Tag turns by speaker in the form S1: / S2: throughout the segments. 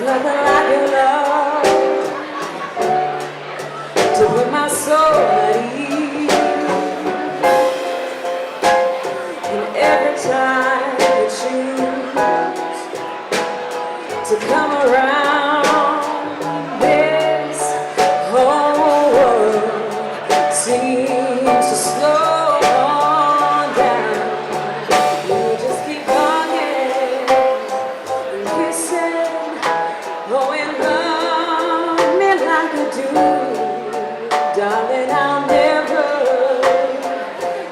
S1: nothing like your love to put my soul at ease. And every time you choose to come around, this whole world seems to slow down. You just keep hugging and kissing, oh, and love me like you do. Darling, I'll never,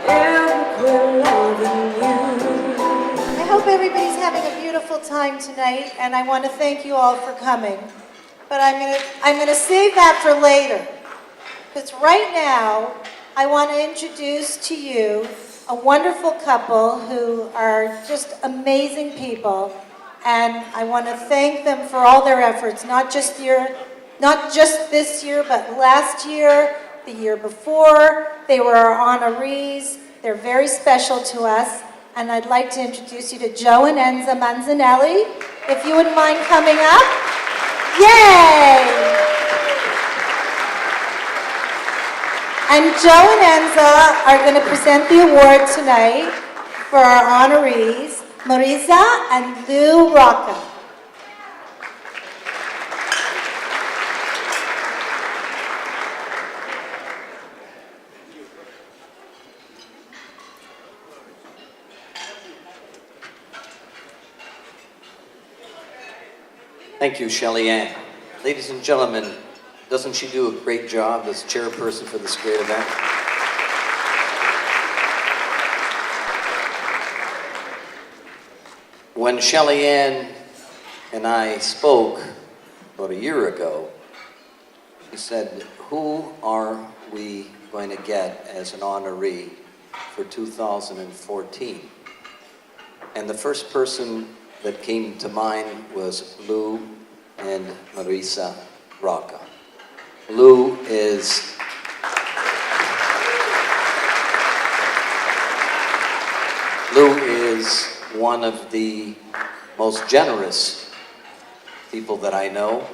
S1: ever quit loving you.
S2: I hope everybody's having a beautiful time tonight, and I want to thank you all for coming. But I'm gonna save that for later, because right now I want to introduce to you a wonderful couple who are just amazing people, and I want to thank them for all their efforts, not just this year, but last year, the year before. They were our honorees. They're very special to us. And I'd like to introduce you to Joe and Enza Manzanelli, if you wouldn't mind coming up. Yay! And Joe and Enza are going to present the award tonight for our honorees, Marisa and Lou Rocca.
S3: Thank you, Shelly Ann. Ladies and gentlemen, doesn't she do a great job as chairperson for this great event? When Shelly Ann and I spoke about a year ago, she said, who are we going to get as an honoree for 2014? And the first person that came to mind was Lou and Marisa Rocca. Lou is one of the most generous people that I know.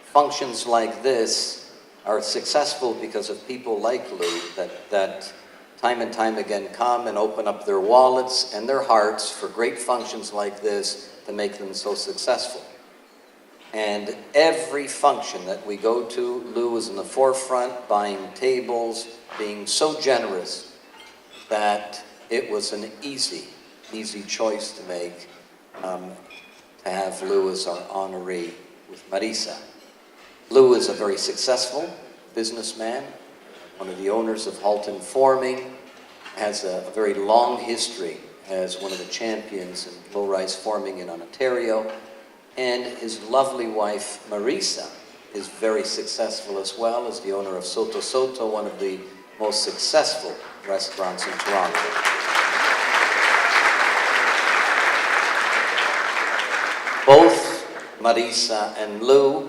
S3: Functions like this are successful because of people like Lou that time and time again come and open up their wallets and their hearts for great functions like this to make them so successful. And every function that we go to, Lou is in the forefront, buying tables, being so generous that it was an easy choice to make, to have Lou as our honoree with Marisa. Lou is a very successful businessman, one of the owners of Halton Forming, has a very long history as one of the champions in low-rise forming in Ontario, and his lovely wife, Marisa, is very successful as well as the owner of Soto Soto, one of the most successful restaurants in Toronto. Both Marisa and Lou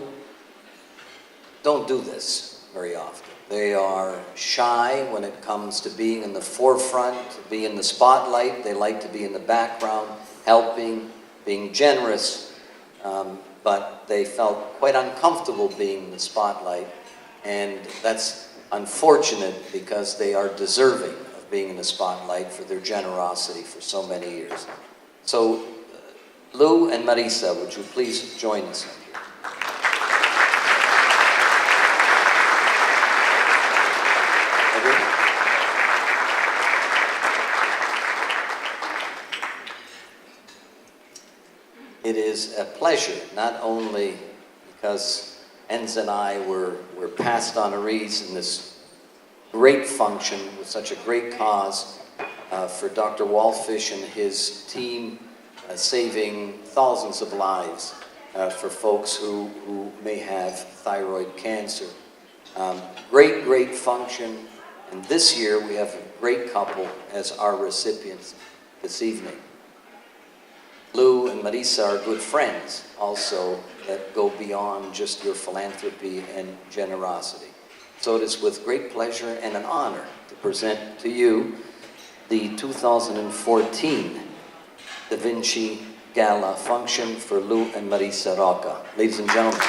S3: don't do this very often. They are shy when it comes to being in the forefront, to be in the spotlight. They like to be in the background, helping, being generous, but they felt quite uncomfortable being in the spotlight, and that's unfortunate because they are deserving of being in the spotlight for their generosity for so many years. So, Lou and Marisa, would you please join us? It is a pleasure, not only because Enza and I were past honorees in this great function with such a great cause for Dr. Wallfish and his team, saving thousands of lives for folks who may have thyroid cancer. Great function, and this year we have a great couple as our recipients this evening. Lou and Marisa are good friends also that go beyond just your philanthropy and generosity. So it is with great pleasure and an honor to present to you the 2014 Da Vinci Gala function for Lou and Marisa Roca. Ladies and gentlemen.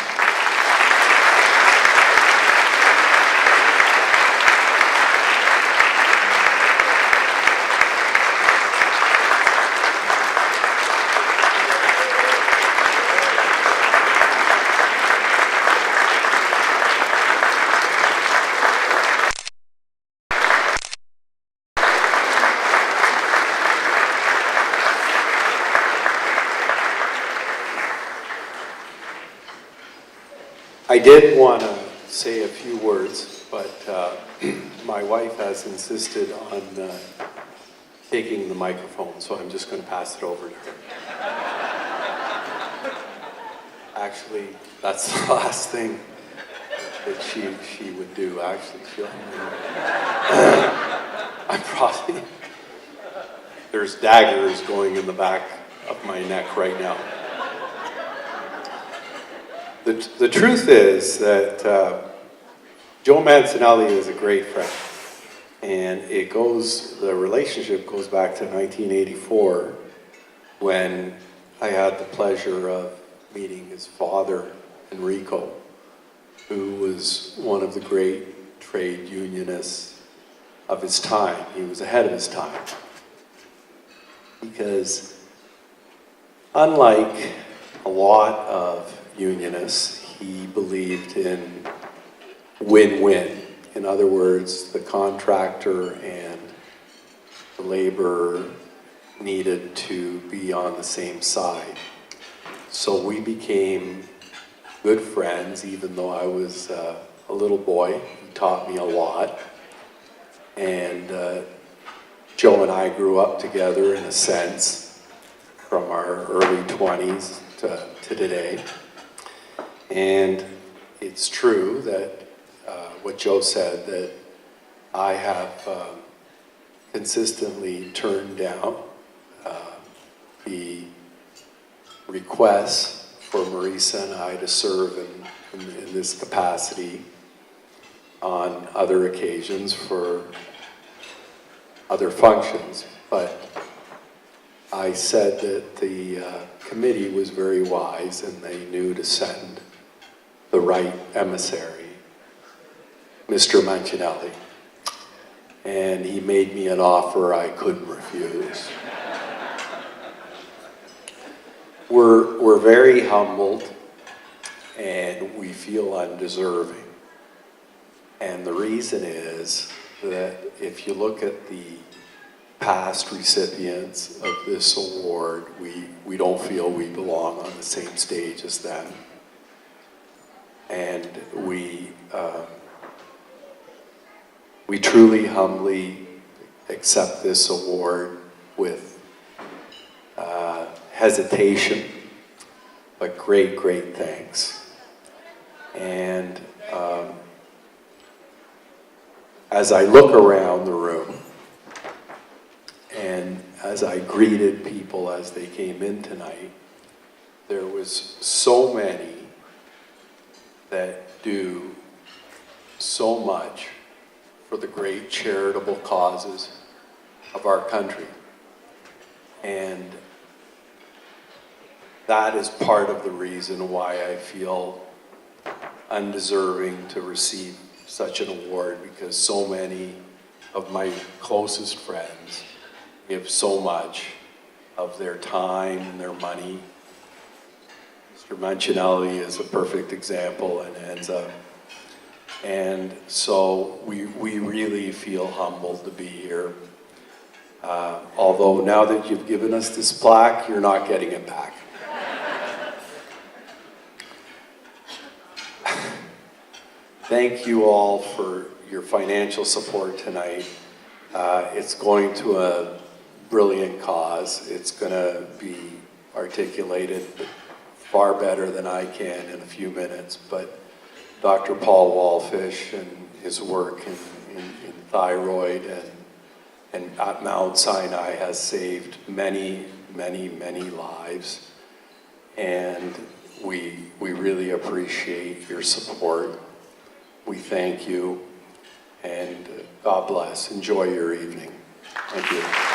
S4: I did want to say a few words, but my wife has insisted on taking the microphone, so I'm just going to pass it over to her. Actually, that's the last thing that she would do. Actually, I'm probably, there's daggers going in the back of my neck right now. The truth is that Joe Mancinelli is a great friend, and the relationship goes back to 1984 when I had the pleasure of meeting his father, Enrico, who was one of the great trade unionists of his time. He was ahead of his time. Because unlike a lot of unionists, he believed in win-win. In other words, the contractor and the laborer needed to be on the same side. So we became good friends, even though I was a little boy. He taught me a lot. And Joe and I grew up together in a sense from our early 20s to today. And it's true that what Joe said, that I have consistently turned down the requests for Marisa and I to serve in this capacity on other occasions for other functions. But I said that the committee was very wise and they knew to send the right emissary, Mr. Mancinelli. And he made me an offer I couldn't refuse. We're very humbled and we feel undeserving. And the reason is that if you look at the past recipients of this award, we don't feel we belong on the same stage as them. And we truly humbly accept this award with hesitation, but great, great thanks. And as I look around the room, and as I greeted people as they came in tonight, there was so many that do so much for the great charitable causes of our country. And that is part of the reason why I feel undeserving to receive such an award, because so many of my closest friends give so much of their time and their money. Mr. Mancinelli is a perfect example, and ends up. And so we really feel humbled to be here. Although now that you've given us this plaque, you're not getting it back. Thank you all for your financial support tonight. It's going to a brilliant cause. It's going to be articulated far better than I can in a few minutes, but Dr. Paul Wallfish and his work in Thyroid and at Mount Sinai has saved many, many, many lives. And we really appreciate your support. We thank you, and God bless. Enjoy your evening. Thank you.